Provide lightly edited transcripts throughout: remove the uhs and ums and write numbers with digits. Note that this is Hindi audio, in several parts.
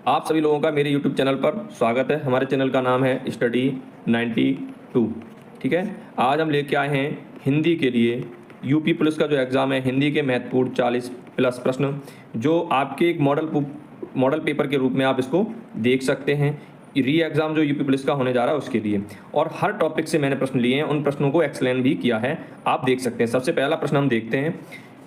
आप सभी लोगों का मेरे YouTube चैनल पर स्वागत है। हमारे चैनल का नाम है स्टडी 92। ठीक है, आज हम लेके आए हैं हिंदी के लिए यूपी पुलिस का जो एग्ज़ाम है, हिंदी के महत्वपूर्ण 40 प्लस प्रश्न, जो आपके एक मॉडल पेपर के रूप में आप इसको देख सकते हैं। री एग्ज़ाम जो यूपी पुलिस का होने जा रहा है उसके लिए, और हर टॉपिक से मैंने प्रश्न लिए हैं, उन प्रश्नों को एक्सप्लेन भी किया है, आप देख सकते हैं। सबसे पहला प्रश्न हम देखते हैं।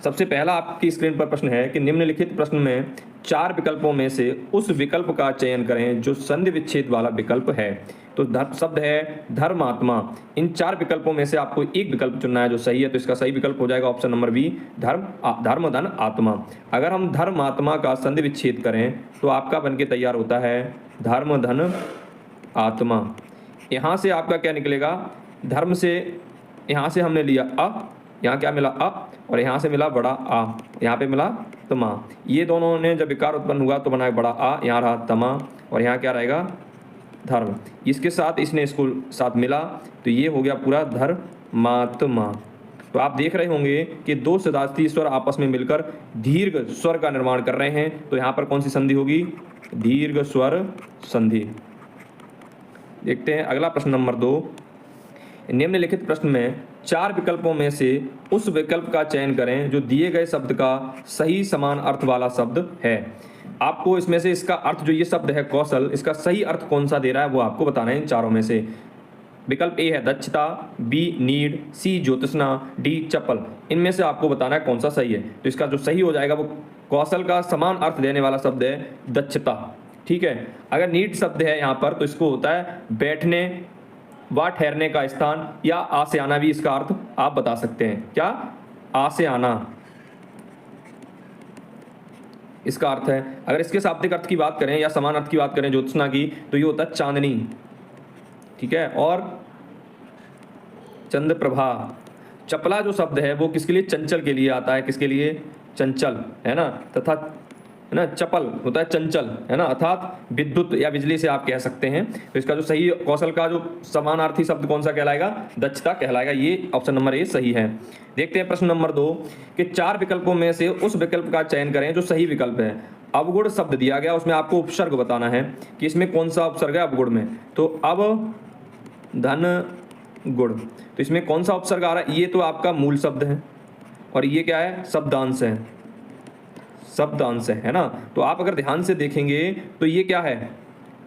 सबसे पहला आपकी स्क्रीन पर प्रश्न है कि निम्नलिखित प्रश्न में 4 विकल्पों में से उस विकल्प का चयन करें जो संधि विच्छेद वाला विकल्प है। तो शब्द है धर्मात्मा। इन 4 विकल्पों में से आपको एक विकल्प चुनना है जो सही है, तो इसका सही विकल्प हो जाएगा ऑप्शन नंबर बी, धर्म धन आत्मा। अगर हम धर्मात्मा का संधि विच्छेद करें तो आपका बनके तैयार होता है धर्म धन आत्मा। यहाँ से आपका क्या निकलेगा, धर्म से यहाँ से हमने लिया अ, यहाँ क्या मिला अ, और यहाँ से मिला बड़ा आ, यहाँ पे मिला तमा। ये दोनों ने जब विकार उत्पन्न हुआ तो बना बड़ा आ, यहाँ रहा तमा, और यहाँ क्या रहेगा धर्म। इसके साथ इसने इसको साथ मिला तो ये हो गया पूरा धर्मात्मा। तो आप देख रहे होंगे कि दो सदार्थी स्वर आपस में मिलकर दीर्घ स्वर का निर्माण कर रहे हैं। तो यहाँ पर कौन सी संधि होगी, दीर्घ स्वर संधि। देखते हैं अगला प्रश्न नंबर 2। निम्नलिखित प्रश्न में 4 विकल्पों में से उस विकल्प का चयन करें जो दिए गए शब्द का सही समान अर्थ वाला शब्द है। आपको इसमें से इसका अर्थ, जो ये शब्द है कौशल, इसका सही अर्थ कौन सा दे रहा है वो आपको बताना है इन चारों में से। विकल्प ए है दक्षता, बी नीड, सी ज्योतिषना, डी चप्पल। इनमें से आपको बताना है कौन सा सही है। तो इसका जो सही हो जाएगा वो कौशल का समान अर्थ देने वाला शब्द है दक्षता। ठीक है, अगर नीड शब्द है यहाँ पर तो इसको होता है बैठने व ठहरने का स्थान, या आ से आना भी इसका अर्थ आप बता सकते हैं। क्या, आ से आना इसका अर्थ है। अगर इसके शाब्दिक अर्थ की बात करें या समान अर्थ की बात करें ज्योत्सना की, तो ये होता है चांदनी। ठीक है, और चंद्र प्रभा। चपला जो शब्द है वो किसके लिए, चंचल के लिए आता है। किसके लिए, चंचल, है ना, तथा है ना, चपल होता है चंचल, है ना, अर्थात विद्युत या बिजली से आप कह सकते हैं। तो इसका जो सही कौशल का जो समानार्थी शब्द कौन सा कहलाएगा, दक्षता कहलाएगा। ये ऑप्शन नंबर ए सही है। देखते हैं प्रश्न नंबर 2 कि 4 विकल्पों में से उस विकल्प का चयन करें जो सही विकल्प है। अवगुण शब्द दिया गया, उसमें आपको उपसर्ग बताना है कि इसमें कौन सा उपसर्ग है अवगुण में। तो अब धन गुण, तो इसमें कौन सा उपसर्ग आ रहा है, ये तो आपका मूल शब्द है, और ये क्या है, शब्दांश है, शब्दांश है ना। तो आप अगर ध्यान से देखेंगे तो ये क्या है,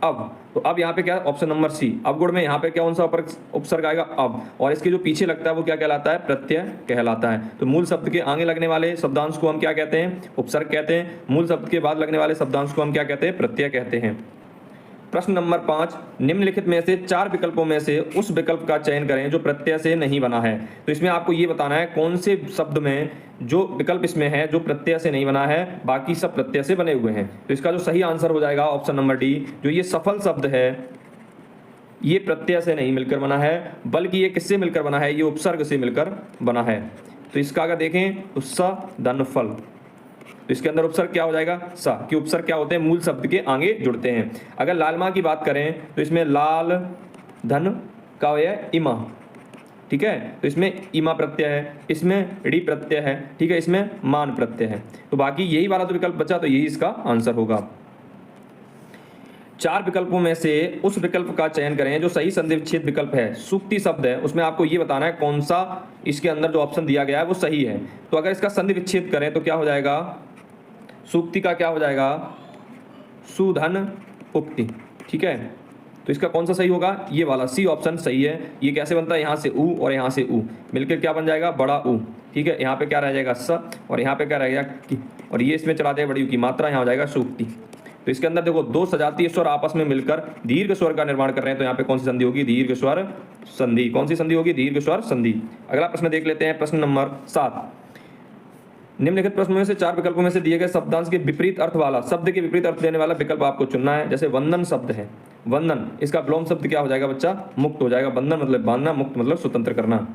अब। तो अब यहाँ पे क्या है, ऑप्शन नंबर सी, अवगुण में यहाँ पे कौन सा उपसर्ग आएगा, अब। और इसके जो पीछे लगता है वो क्या कहलाता है, प्रत्यय कहलाता है। तो मूल शब्द के आगे लगने वाले शब्दांश को हम क्या कहते हैं, उपसर्ग कहते हैं। मूल शब्द के बाद लगने वाले शब्दांश को हम क्या कहते हैं, प्रत्यय कहते हैं। प्रश्न नंबर 5, निम्नलिखित में से 4 विकल्पों में से उस विकल्प का चयन करें जो प्रत्यय से नहीं बना है। तो इसमें आपको ये बताना है कौन से शब्द में जो विकल्प इसमें है जो प्रत्यय से नहीं बना है, बाकी सब प्रत्यय से बने हुए हैं। तो इसका जो सही आंसर हो जाएगा ऑप्शन नंबर डी, जो ये सफल शब्द है ये प्रत्यय से नहीं मिलकर बना है, बल्कि ये किससे मिलकर बना है, ये उपसर्ग से मिलकर बना है। तो इसका अगर देखें तो स धन फल, तो इसके अंदर उपसर्ग क्या हो जाएगा, सा, कि उपसर्ग क्या होते हैं, मूल शब्द के आगे जुड़ते हैं। अगर लालमा की बात करें तो इसमें लाल धन का है इमा। ठीक है, तो इसमें इमा प्रत्यय है, इसमें डी प्रत्यय है, ठीक है, इसमें मान प्रत्यय है। तो बाकी यही वाला तो विकल्प बचा, तो यही इसका आंसर होगा। 4 विकल्पों में से उस विकल्प का चयन करें जो सही संधि विच्छेद विकल्प है। सूक्ति शब्द है, उसमें आपको ये बताना है कौन सा इसके अंदर जो ऑप्शन दिया गया है वो सही है। तो अगर इसका संधि विच्छेद करें तो क्या हो जाएगा, सूक्ति का क्या हो जाएगा, सुधन उक्ति। ठीक है, तो इसका कौन सा सही होगा, ये वाला सी ऑप्शन सही है। ये कैसे बनता है, यहाँ से ऊ और यहाँ से ऊ मिलकर क्या बन जाएगा, बड़ा ऊ। ठीक है, यहाँ पे क्या रह जाएगा स, और यहाँ पे क्या रहेगा की, और ये इसमें चला जाएगा बड़ी ऊ की मात्रा, यहाँ हो जाएगा सूक्ति। तो इसके अंदर देखो दो सजातीय स्वर आपस में मिलकर दीर्घ स्वर का निर्माण कर रहे हैं। तो यहाँ पे कौन सी संधि होगी, दीर्घ स्वर संधि। कौन सी संधि होगी, दीर्घ स्वर संधि। अगला प्रश्न देख लेते हैं, प्रश्न नंबर 7। निम्नलिखित प्रश्नों में से 4 विकल्पों में से दिए गए शब्दांश के विपरीत अर्थ वाला, शब्द के विपरीत अर्थ देने वाला विकल्प आपको चुनना है। जैसे वंदन शब्द है, वंदन, इसका विलोम शब्द क्या हो जाएगा बच्चा, मुक्त हो जाएगा। बंधन मतलब बांधना, मुक्त मतलब स्वतंत्र करना।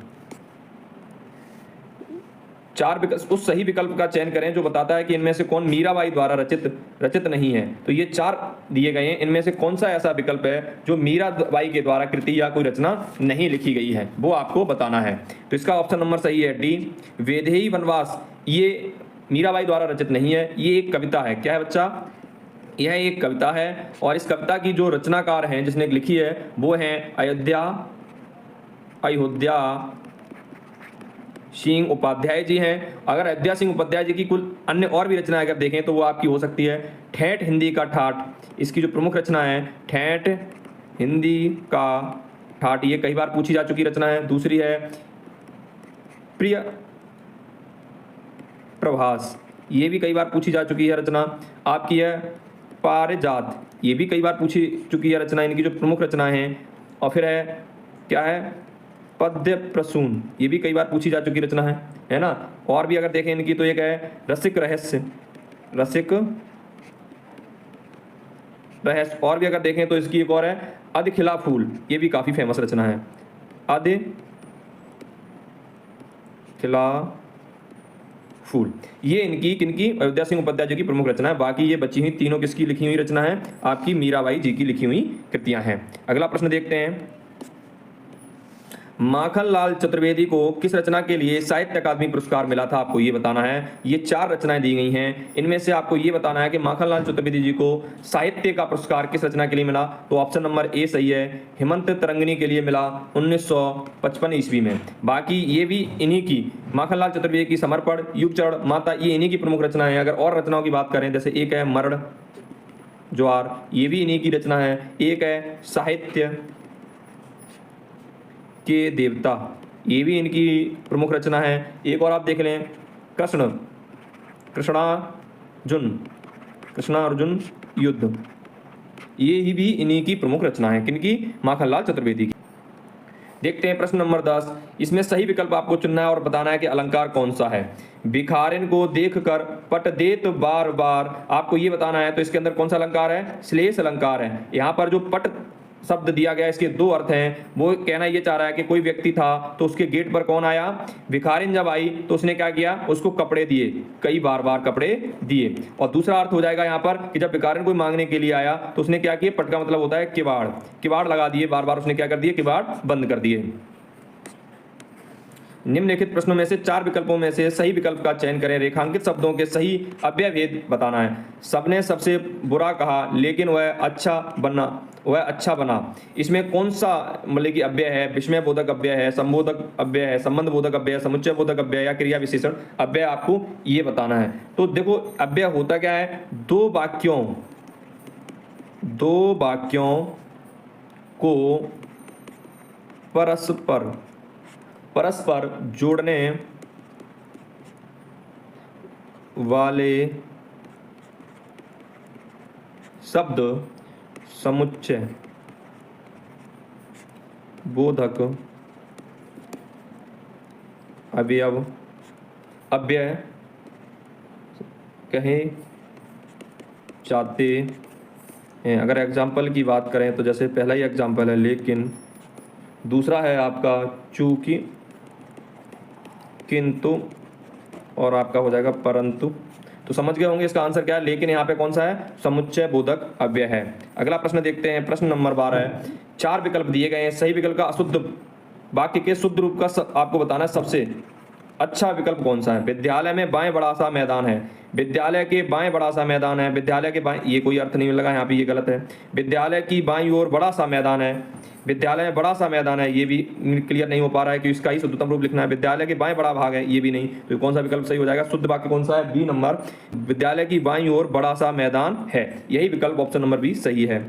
4 विकल्प, उस सही विकल्प का चयन करें जो बताता है कि इनमें से कौन मीराबाई द्वारा रचित नहीं है। तो ये 4 दिए गए हैं, इनमें से कौन सा ऐसा विकल्प है जो मीराबाई के द्वारा कृति या कोई रचना नहीं लिखी गई है, वो आपको बताना है। तो इसका ऑप्शन नंबर सही है डी, वैदेही वनवास। ये मीराबाई द्वारा रचित नहीं है, ये एक कविता है। क्या है बच्चा, यह एक कविता है और इस कविता की जो रचनाकार हैं जिसने लिखी है वो हैं अयोध्या सिंह उपाध्याय जी हैं। अगर अयोध्या सिंह उपाध्याय जी की कुल अन्य और भी रचनाएं अगर देखें तो वो आपकी हो सकती है ठेठ हिंदी का ठाठ, इसकी जो प्रमुख रचना है ठेठ हिंदी का ठाठ, ये कई बार पूछी जा चुकी रचना है। दूसरी है प्रिय प्रभास, ये भी कई बार पूछी जा चुकी है रचना। आपकी है पारिजात, ये भी कई बार पूछी चुकी है रचना, इनकी जो प्रमुख रचना है। और फिर है क्या है पद्य प्रसून, ये भी कई बार पूछी जा चुकी रचना है ना। और भी अगर देखें इनकी तो एक है रसिक रहस्य, और भी अगर देखें तो इसकी एक और है अध खिला फूल, ये भी काफी फेमस रचना है। अध खिला फूल, ये इनकी किनकी अयोध्या सिंह उपाध्याय जी की प्रमुख रचना है। बाकी ये बची हुई तीनों किसकी लिखी हुई रचना है, आपकी मीराबाई जी की लिखी हुई कृतियां हैं। अगला प्रश्न देखते हैं, माखनलाल चतुर्वेदी को किस रचना के लिए साहित्य अकादमी पुरस्कार मिला था, आपको ये बताना है। ये 4 रचनाएं दी गई हैं, इनमें से आपको ये बताना है कि माखनलाल चतुर्वेदी जी को साहित्य का पुरस्कार किस रचना के लिए मिला। तो ऑप्शन नंबर ए सही है, हेमंत तरंगिणी के लिए मिला 1955 ईस्वी में। बाकी ये भी इन्हीं की, माखनलाल चतुर्वेदी की समर्पण, युगचरण, माता, ये इन्हीं की प्रमुख रचना है। अगर और रचनाओं की बात करें जैसे एक है मरण ज्वार, ये भी इन्हीं की रचना है। एक है साहित्य के देवता, ये भी इनकी प्रमुख रचना है। एक और आप देख लें कृष्णार्जुन युद्ध, ये भी इन्हीं की प्रमुख रचना है, किनकी, माखनलाल चतुर्वेदी की। देखते हैं प्रश्न नंबर 10, इसमें सही विकल्प आपको चुनना है और बताना है कि अलंकार कौन सा है। भिखारिन को देखकर पट देत बार बार, आपको ये बताना है। तो इसके अंदर कौन सा अलंकार है, श्लेष अलंकार है। यहाँ पर जो पट शब्द दिया गया, इसके 2 अर्थ हैं। वो कहना ये चाह रहा है कि कोई व्यक्ति था तो उसके गेट पर कौन आया, भिखारिन जब आई तो उसने क्या किया, उसको कपड़े दिए, कई बार कपड़े दिए। और दूसरा अर्थ हो जाएगा यहाँ पर कि जब भिखारिन कोई मांगने के लिए आया तो उसने क्या किया, पट का मतलब होता है किवाड़ लगा दिए, बार उसने क्या कर दिए, किवाड़ बंद कर दिए। निम्नलिखित प्रश्नों में से 4 विकल्पों में से सही विकल्प का चयन करें। रेखांकित शब्दों के सही अव्यय भेद बताना है। सबने सबसे बुरा कहा लेकिन वह अच्छा बना, इसमें कौन सा मतलब कि अव्यय है, विस्मय बोधक अव्यय है, संबोधक अव्यय है, संबंध बोधक अव्यय है, समुच्चय बोधक अव्यय या क्रिया विशेषण अव्यय, आपको ये बताना है। तो देखो अव्यय होता क्या है, दो वाक्यों को परस्पर जोड़ने वाले शब्द समुच्चय बोधक अवयव अव्यय कहे जाते हैं। अगर एग्जाम्पल की बात करें तो जैसे पहला ही एग्जाम्पल है लेकिन, दूसरा है आपका चूंकि, किंतु, और आपका हो जाएगा परंतु। तो समझ गए होंगे इसका आंसर क्या है। लेकिन यहाँ पे कौन सा है, समुच्चय बोधक अव्यय है। अगला प्रश्न देखते हैं, प्रश्न नंबर 12 है। 4 विकल्प दिए गए हैं, सही विकल्प का अशुद्ध वाक्य के शुद्ध रूप का आपको बताना है सबसे अच्छा विकल्प कौन सा है। विद्यालय में बाएं बड़ा सा मैदान है, विद्यालय के बाएं बड़ा सा मैदान है, विद्यालय के बाएं, ये कोई अर्थ नहीं लगा यहाँ पे, ये गलत है। विद्यालय की बाईं ओर बड़ा सा मैदान है, विद्यालय में बड़ा सा मैदान है, ये भी क्लियर नहीं हो पा रहा है कि इसका ही शुद्धतम रूप लिखना है। विद्यालय के बाएं बड़ा भाग है, ये भी नहीं। तो कौन सा विकल्प सही हो जाएगा, शुद्ध वाक्य कौन सा है, बी नंबर, विद्यालय की बाईं ओर बड़ा सा मैदान है, यही विकल्प ऑप्शन नंबर बी सही है।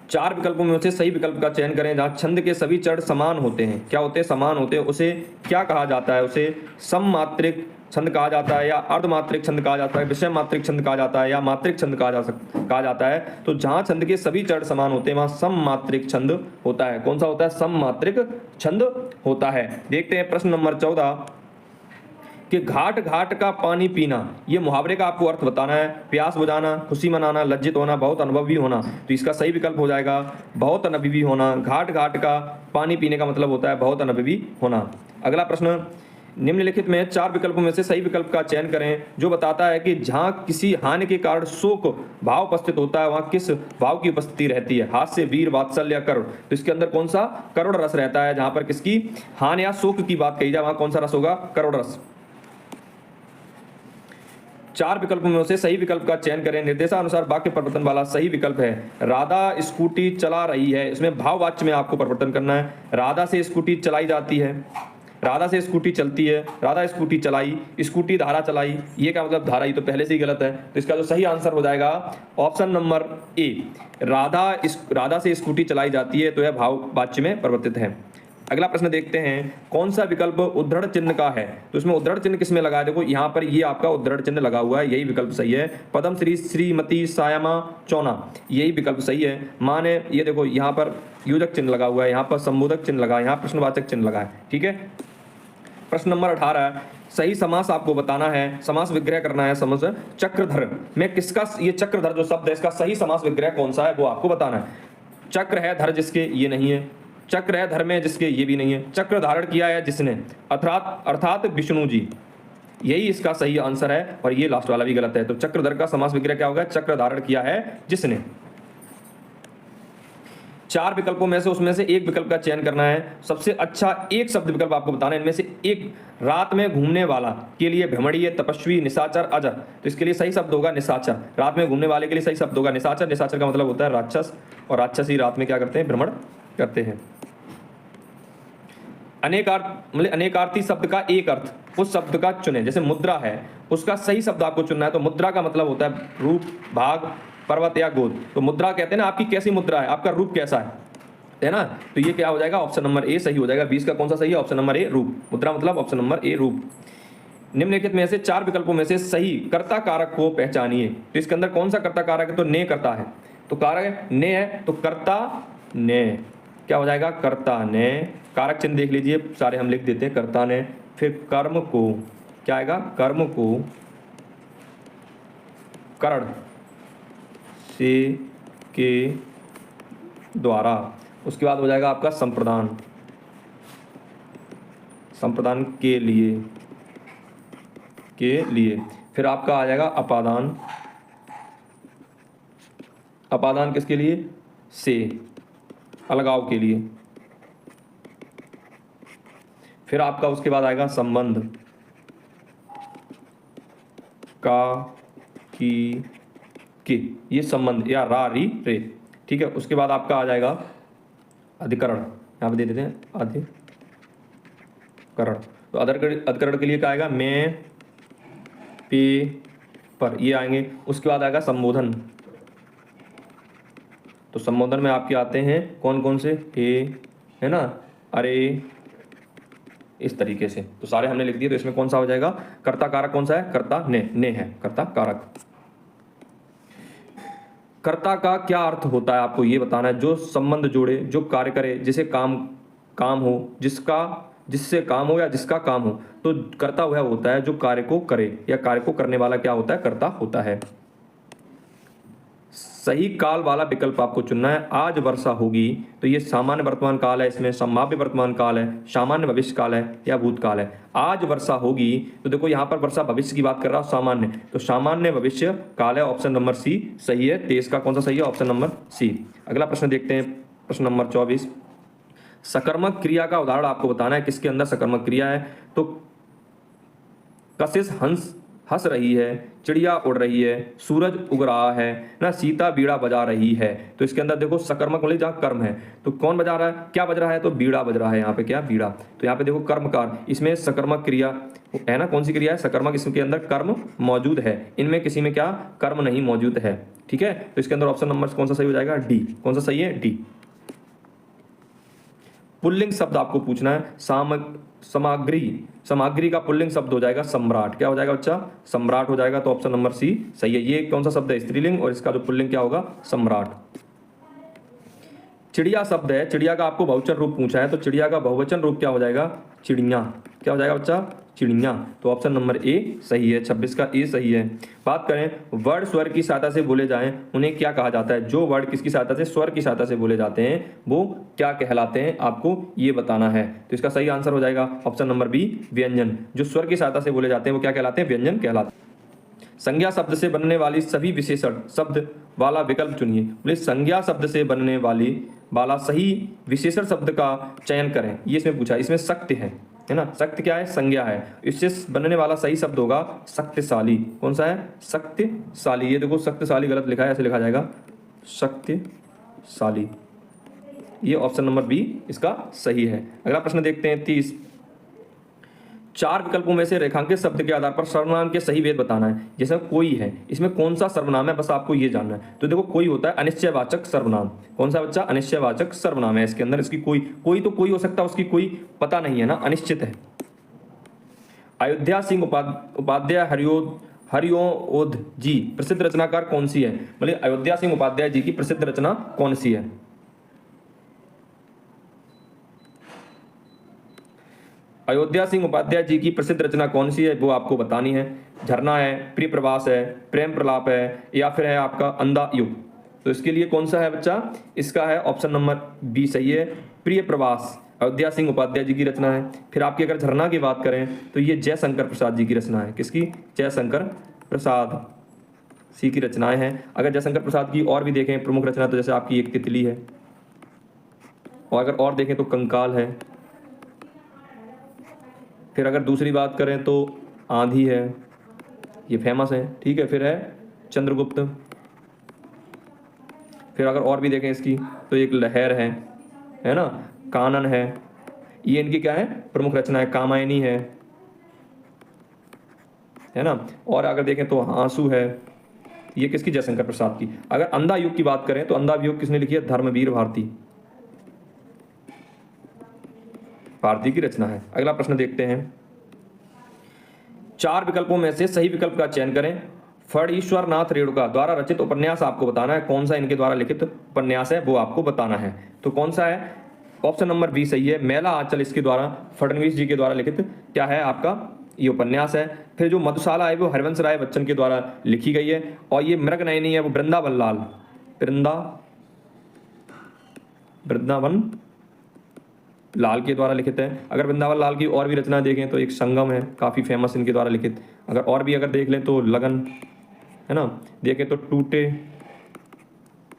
4 विकल्पों में से सही विकल्प का चयन करें। जहाँ छंद के सभी चरण समान होते हैं, क्या होते हैं, समान होते हैं, उसे क्या कहा जाता है, उसे सममात्रिक छंद कहा जाता है या अर्धमात्रिक छंद कहा जाता है, विषम मात्रिक छंद कहा जाता है या मात्रिक छंद कहा जाता है। तो जहां छंद के सभी चरण समान होते हैं वहां सममात्रिक छंद होता है। कौन सा होता है, सममात्रिक छंद होता है। देखते हैं प्रश्न नंबर 14 कि घाट घाट का पानी पीना, ये मुहावरे का आपको अर्थ बताना है। प्यास बुझाना, खुशी मनाना, लज्जित होना, बहुत अनुभवी होना। तो इसका सही विकल्प हो जाएगा बहुत अनुभवी होना। घाट घाट का पानी पीने का मतलब होता है बहुत अनुभवी होना। अगला प्रश्न, निम्नलिखित में 4 विकल्पों में से सही विकल्प का चयन करें जो बताता है कि जहां किसी हानि के कारण शोक भाव उपस्थित होता है वहां किस भाव की उपस्थिति रहती है, हास्य, वीर, वात्सल्य या करुण। तो इसके अंदर कौन सा करुण रस रहता है। जहां पर किसकी हानि या शोक की बात कही जाए वहां कौन सा रस होगा, करुण रस। 4 विकल्पों में से सही विकल्प का चयन करें। निर्देशानुसार वाक्य परिवर्तन वाला सही विकल्प है राधा स्कूटी चला रही है। इसमें भाववाच्य में आपको परिवर्तन करना है। राधा से स्कूटी चलाई जाती है, राधा से स्कूटी चलती है, राधा स्कूटी चलाई, स्कूटी धारा चलाई। ये क्या मतलब धारा, ये तो पहले से ही गलत है। तो इसका जो सही आंसर हो जाएगा ऑप्शन नंबर ए, राधा से स्कूटी चलाई जाती है, तो यह भाववाच्य में परिवर्तित है। अगला प्रश्न देखते हैं, कौन सा विकल्प उद्धरण चिन्ह का है। तो इसमें उद्धरण चिन्ह किसमें लगा है, देखो यहाँ पर ये आपका उद्धरण चिन्ह लगा हुआ है, यही विकल्प सही है। पद्म श्री, श्रीमती, सायमा, चौना, यही विकल्प सही है। माने ये देखो यहाँ पर योजक चिन्ह लगा हुआ है, यहाँ पर संबोधक चिन्ह लगा है, यहाँ प्रश्नवाचक चिन्ह लगा है। ठीक है। प्रश्न नंबर 18, सही समास आपको बताना है, समास विग्रह करना है। समझ चक्रधर में किसका, ये चक्रधर जो शब्द है इसका सही समास विग्रह कौन सा है वो आपको बताना है। चक्र है धर जिसके, ये नहीं है। चक्र है धर में जिसके, ये भी नहीं है। चक्र धारण किया है जिसने, अर्थात विष्णु जी, यही इसका सही आंसर है। और ये लास्ट वाला भी गलत है। तो चक्रधर का समास विग्रह क्या होगा, चक्र धारण किया है जिसने। 4 विकल्पों में से उसमें से एक विकल्प का चयन करना है। सबसे अच्छा एक शब्द विकल्प आपको बताना है। इनमें से एक, रात में घूमने वाला के लिए भ्रमणीय, तपस्वी, निशाचर, अजर। तो इसके लिए सही शब्द होगा निशाचर। रात में घूमने वाले के लिए सही शब्द होगा निशाचर। निशाचर का मतलब होता है राक्षस, और राक्षस ही रात में क्या करते हैं, भ्रमण करते हैं। मतलब अनेकार्थी शब्द का एक अर्थ, उस शब्द का चुने। जैसे मुद्रा है, उसका सही शब्द आपको चुनना है। तो मुद्रा का मतलब होता है रूप, भाग, पर्वत या गोद। तो मुद्रा कहते हैं ना, आपकी कैसी मुद्रा है, आपका रूप कैसा है ना। तो ये क्या हो जाएगा, ऑप्शन नंबर ए सही हो जाएगा। 20 का कौन सा सही है, ऑप्शन नंबर ए, रूप। मुद्रा मतलब ऑप्शन नंबर ए, रूप। निम्नलिखित में से 4 विकल्पों में से सही कर्ता कारक को पहचानिए। तो इसके अंदर कौन सा कर्ता कारक है, तो ने करता है, तो कारक ने है, तो कर्ता ने क्या हो जाएगा, कर्ता ने। कारक चिन्ह देख लीजिए, सारे हम लिख देते हैं, कर्ता ने। फिर कर्म को क्या आएगा, कर्म को करण से के द्वारा। उसके बाद हो जाएगा आपका संप्रदान, संप्रदान के लिए। फिर आपका आ जाएगा अपादान, अपादान किसके लिए, से, अलगाव के लिए। फिर आपका उसके बाद आएगा संबंध, का, की, के, ये संबंध, या रा, री, रे। ठीक है। उसके बाद आपका आ जाएगा अधिकरण, यहाँ पे दे देते हैं अधिकरण। तो अधिकरण के लिए क्या आएगा, मैं, पे, पर, ये आएंगे। उसके बाद आएगा संबोधन। तो संबोधन में आपके आते हैं कौन कौन से, हे, है ना, अरे, इस तरीके से। तो सारे हमने लिख दिए। तो इसमें कौन सा हो जाएगा, कर्ता कारक कौन सा है, कर्ता ने है, कर्ता कारक। कर्ता का क्या अर्थ होता है आपको ये बताना है, जो संबंध जोड़े, जो कार्य करे, जिसे काम हो, जिससे काम हो या जिसका काम हो। तो कर्ता वह होता है जो कार्य को करे, या कार्य को करने वाला क्या होता है, कर्ता होता है। सही काल वाला विकल्प आपको चुनना है। आज वर्षा होगी, तो ये सामान्य वर्तमान काल है, इसमें संभाव्य वर्तमान काल है, सामान्य भविष्य काल है, या भूतकाल है। आज वर्षा होगी, तो देखो यहाँ पर वर्षा भविष्य की बात कर रहा हूँ, सामान्य, तो सामान्य भविष्य काल है, ऑप्शन नंबर सी सही है। 23 का कौन सा सही है, ऑप्शन नंबर सी। अगला प्रश्न देखते हैं, प्रश्न नंबर 24। सकर्मक क्रिया का उदाहरण आपको बताना है, किसके अंदर सकर्मक क्रिया है। तो कशिश हंस रही है, चिड़िया उड़ रही है, सूरज उग रहा है ना, सीता बीड़ा बजा रही है। तो इसके अंदर देखो सकर्मक मतलब जहाँ कर्म है, तो कौन बजा रहा है, क्या बज रहा है, तो बीड़ा बज रहा है। यहाँ पे क्या, बीड़ा। तो यहाँ पे देखो कर्मकार, इसमें सकर्मक क्रिया है ना, कौन सी क्रिया है, सकर्मक, इसके अंदर कर्म मौजूद है, इनमें किसी में क्या, कर्म नहीं मौजूद है। ठीक है। तो इसके अंदर ऑप्शन नंबर कौन सा सही हो जाएगा, डी। कौन सा सही है, डी। पुल्लिंग शब्द आपको पूछना है, सामग्री का पुल्लिंग शब्द हो जाएगा सम्राट। क्या हो जाएगा बच्चा, सम्राट हो जाएगा। तो ऑप्शन नंबर सी सही है। ये कौन सा शब्द है, स्त्रीलिंग, और इसका जो पुल्लिंग क्या होगा, सम्राट। चिड़िया शब्द है, चिड़िया का आपको बहुवचन रूप पूछा है, तो चिड़िया का बहुवचन रूप क्या हो जाएगा, चिड़िया। क्या हो जाएगा बच्चा, चिड़िया। तो ऑप्शन नंबर ए सही है। 26 का ए सही है। बात करें वर्ड स्वर की सहायता से बोले जाएं, उन्हें क्या कहा जाता है। जो वर्ड किसकी सहायता से, स्वर की सहायता से बोले जाते हैं, वो क्या कहलाते हैं, आपको ये बताना है। तो इसका सही आंसर हो जाएगा ऑप्शन नंबर बी, व्यंजन। जो स्वर की सहायता से बोले जाते हैं वो क्या कहलाते हैं, व्यंजन कहलाते हैं। संज्ञा शब्द से बनने वाली सभी विशेषण शब्द वाला विकल्प चुनिए। बोले संज्ञा शब्द से बनने वाला सही विशेषण शब्द का चयन करें। ये इसमें पूछा, इसमें सत्य है, है ना। शक्त क्या है, संज्ञा है, इससे बनने वाला सही शब्द होगा शक्तिशाली। कौन सा है, शक्तिशाली। ये देखो शक्तिशाली गलत लिखा है, ऐसे लिखा जाएगा शक्तिशाली। ये ऑप्शन नंबर बी इसका सही है। अगला प्रश्न देखते हैं 30। चार विकल्पों में से रेखांकित शब्द के आधार पर सर्वनाम के सही भेद बताना है। जैसे कोई है, इसमें कौन सा सर्वनाम है, बस आपको ये जानना है। तो देखो कोई होता है अनिश्चयवाचक सर्वनाम। कौन सा बच्चा, अनिश्चयवाचक सर्वनाम है। इसके अंदर इसकी कोई तो कोई हो सकता है, उसकी कोई पता नहीं है ना, अनिश्चित है। अयोध्या सिंह उपाध्याय हरिओध जी प्रसिद्ध रचनाकार कौन सी है, मतलब अयोध्या सिंह उपाध्याय जी की प्रसिद्ध रचना कौन सी है। अयोध्या सिंह उपाध्याय जी की प्रसिद्ध रचना कौन सी है, वो आपको बतानी है। झरना है, प्रिय प्रवास है, प्रेम प्रलाप है, या फिर है आपका अंधा युग। तो इसके लिए कौन सा है बच्चा, इसका है ऑप्शन नंबर बी सही है, प्रिय प्रवास अयोध्या सिंह उपाध्याय जी की रचना है। फिर आपकी अगर झरना की बात करें तो ये जयशंकर प्रसाद जी की रचना है। किसकी, जयशंकर प्रसाद सी की रचनाएं हैं। अगर जयशंकर प्रसाद की और भी देखें प्रमुख रचना, तो जैसे आपकी एक तितली है, और अगर और देखें तो कंकाल है। फिर अगर दूसरी बात करें तो आंधी है, ये फेमस है, ठीक है। फिर है चंद्रगुप्त। फिर अगर और भी देखें इसकी तो एक लहर है ना, कानन है, ये इनकी क्या है, प्रमुख रचना है। कामायनी है ना। और अगर देखें तो आंसू है, ये किसकी, जयशंकर प्रसाद की। अगर अंधा युग की बात करें तो अंधा युग किसने लिखी है, धर्मवीर भारती की रचना है। अगला प्रश्न देखते हैं। चार विकल्पों में से सही विकल्प का चयन करें। फणीश्वर नाथ रेणुका द्वारा रचित उपन्यास आपको बताना है। कौन सा इनके द्वारा लिखित उपन्यास है, वो आपको बताना है। तो कौन सा है, ऑप्शन नंबर बी सही है, मैला आंचल इसके द्वारा फडणवीस जी के द्वारा लिखित क्या है आपका ये उपन्यास है। फिर जो मधुशाला है वो हरिवंश राय बच्चन के द्वारा लिखी गई है। और ये मृगनयनी है वो वृंदावन लाल के द्वारा लिखित है। अगर वृंदावन लाल की और भी रचना देखें तो एक संगम है, काफ़ी फेमस इनके द्वारा लिखित। अगर और भी अगर देख लें तो लगन है ना, देखें तो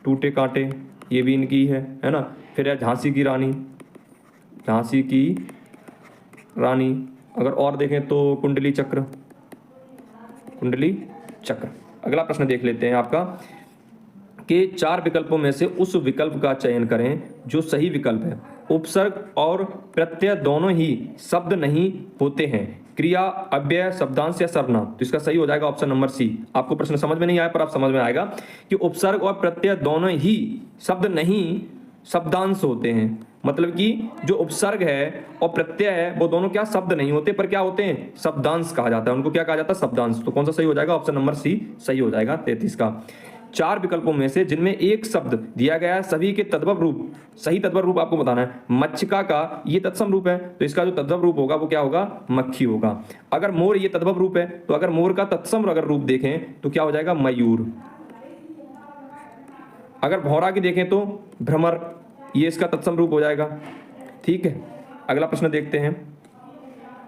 टूटे कांटे, ये भी इनकी है ना। फिर है झांसी की रानी। अगर और देखें तो कुंडली चक्र। अगला प्रश्न देख लेते हैं आपका कि चार विकल्पों में से उस विकल्प का चयन करें जो सही विकल्प है। उपसर्ग और प्रत्यय दोनों ही शब्द नहीं होते हैं, क्रिया, अव्यय, शब्दांश या सर्वनाम। तो इसका सही हो जाएगा ऑप्शन नंबर सी। आपको प्रश्न समझ में नहीं आया पर आप समझ में आएगा कि उपसर्ग और प्रत्यय दोनों ही शब्द नहीं शब्दांश होते हैं। मतलब कि जो उपसर्ग है और प्रत्यय है वो दोनों क्या, शब्द नहीं होते पर क्या होते हैं, शब्दांश कहा जाता है उनको। क्या कहा जाता है, शब्दांश। तो कौन सा सही हो जाएगा, ऑप्शन नंबर सी सही हो जाएगा 33 का। चार विकल्पों में से जिनमें एक शब्द दिया गया है सभी के तद्भव रूप, सही तद्भव रूप आपको बताना है। मच्छिका का ये तत्सम रूप है तो इसका जो तद्भव रूप होगा वो क्या होगा, मक्खी होगा। अगर मोर ये तद्भव रूप है तो अगर मोर का तत्सम अगर रूप देखें तो क्या हो जाएगा, मयूर। अगर भौरा की देखें तो भ्रमर, ये इसका तत्सम रूप हो जाएगा। ठीक है, अगला प्रश्न देखते हैं।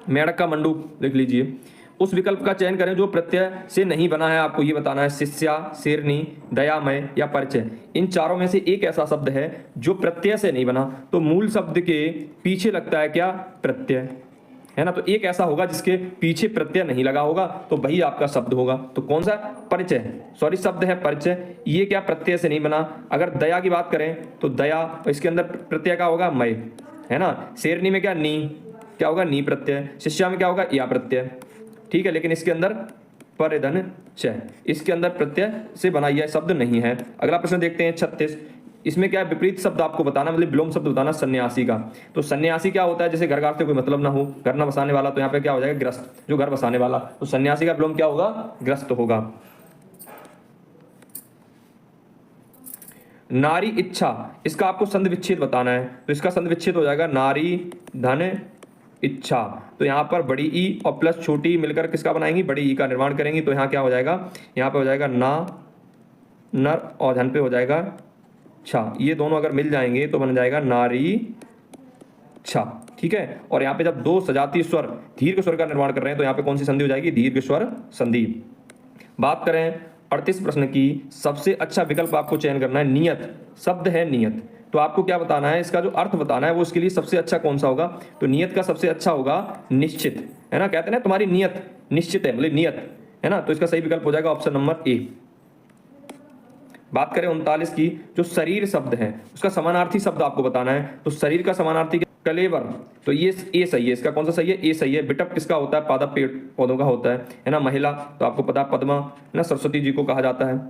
मेढक का मंडूक लिख लीजिए। उस विकल्प का चयन करें जो प्रत्यय से नहीं बना है। आपको ये बताना है, शिष्या, शेरनी, दयामय या परिचय। इन चारों में से एक ऐसा शब्द है जो प्रत्यय से नहीं बना। तो मूल शब्द के पीछे लगता है क्या, प्रत्यय, है ना। तो एक ऐसा होगा जिसके पीछे प्रत्यय नहीं लगा होगा तो वही आपका शब्द होगा। तो कौन सा, परिचय, सॉरी शब्द है परिचय। ये क्या, प्रत्यय से नहीं बना। अगर दया की बात करें तो दया, इसके अंदर प्रत्यय का होगा मय, है ना। शेरनी में क्या, नी, क्या होगा, नी प्रत्यय। शिष्या में क्या होगा, या प्रत्यय। ठीक है, लेकिन इसके अंदर परिधन च, इसके अंदर प्रत्यय से बना यह शब्द नहीं है। अगला प्रश्न देखते हैं 36। इसमें क्या है, विपरीत शब्द आपको बताना, मतलब विलोम शब्द बताना सन्यासी का। तो सन्यासी क्या होता है, जैसे घर से कोई मतलब ना हो, घर न बसाने वाला, तो यहाँ पे क्या हो जाएगा, ग्रस्त, जो घर बसाने वाला। तो सन्यासी का विलोम क्या होगा, ग्रस्त होगा। नारी इच्छा, इसका आपको संधि विच्छेद बताना है। तो इसका संधि विच्छेद हो जाएगा नारी धन इच्छा। तो यहाँ पर बड़ी ई और प्लस छोटी ई मिलकर किसका बनाएंगी, बड़ी ई का निर्माण करेंगी। तो यहाँ क्या हो जाएगा, यहाँ पे हो जाएगा ना, नर और धन पे हो जाएगा छा। ये दोनों अगर मिल जाएंगे तो बन जाएगा नारी छा। ठीक है, और यहाँ पे जब दो सजातीय स्वर दीर्घ स्वर का निर्माण कर रहे हैं तो यहाँ पे कौन सी संधि हो जाएगी, दीर्घ स्वर संधि। बात करें 38 प्रश्न की, सबसे अच्छा विकल्प आपको चयन करना है। नियत शब्द है, नियत। तो आपको क्या बताना है, इसका जो अर्थ बताना है वो इसके लिए सबसे अच्छा कौन सा होगा, तो नियत का सबसे अच्छा होगा निश्चित, है ना, कहते हैं ना तुम्हारी नियत निश्चित है, मतलब नियत, है ना, तो इसका सही विकल्प हो जाएगा ऑप्शन नंबर ए। बात करें 39 की, जो शरीर शब्द है उसका समानार्थी शब्द आपको बताना है, तो शरीर का समानार्थी कलेवर, तो ये ए सही है, इसका कौन सा सही है, ए सही है। बिटप किसका होता है, पादप पेड़ पौधों का होता है ना। महिला तो आपको पता है पद्मा, है ना, सरस्वती जी को कहा जाता है।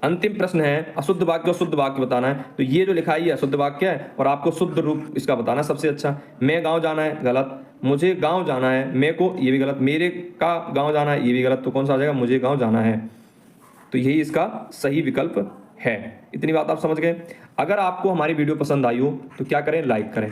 अंतिम प्रश्न है अशुद्ध वाक्य और शुद्ध वाक्य बताना है, तो ये जो लिखा है ये अशुद्ध वाक्य है और आपको शुद्ध रूप इसका बताना है सबसे अच्छा। मैं गांव जाना है, गलत। मुझे गांव जाना है, मैं को, ये भी गलत। मेरे का गांव जाना है, ये भी गलत। तो कौन सा आ जाएगा, मुझे गांव जाना है, तो यही इसका सही विकल्प है। इतनी बात आप समझ गए। अगर आपको हमारी वीडियो पसंद आई हो तो क्या करें, लाइक करें।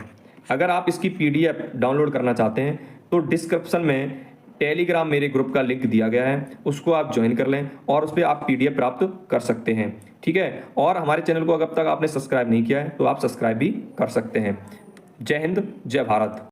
अगर आप इसकी पीडीएफ डाउनलोड करना चाहते हैं तो डिस्क्रिप्शन में टेलीग्राम मेरे ग्रुप का लिंक दिया गया है, उसको आप ज्वाइन कर लें और उस पर आप पीडीएफ प्राप्त कर सकते हैं, ठीक है। और हमारे चैनल को अगर अब तक आपने सब्सक्राइब नहीं किया है तो आप सब्सक्राइब भी कर सकते हैं। जय हिंद, जय भारत।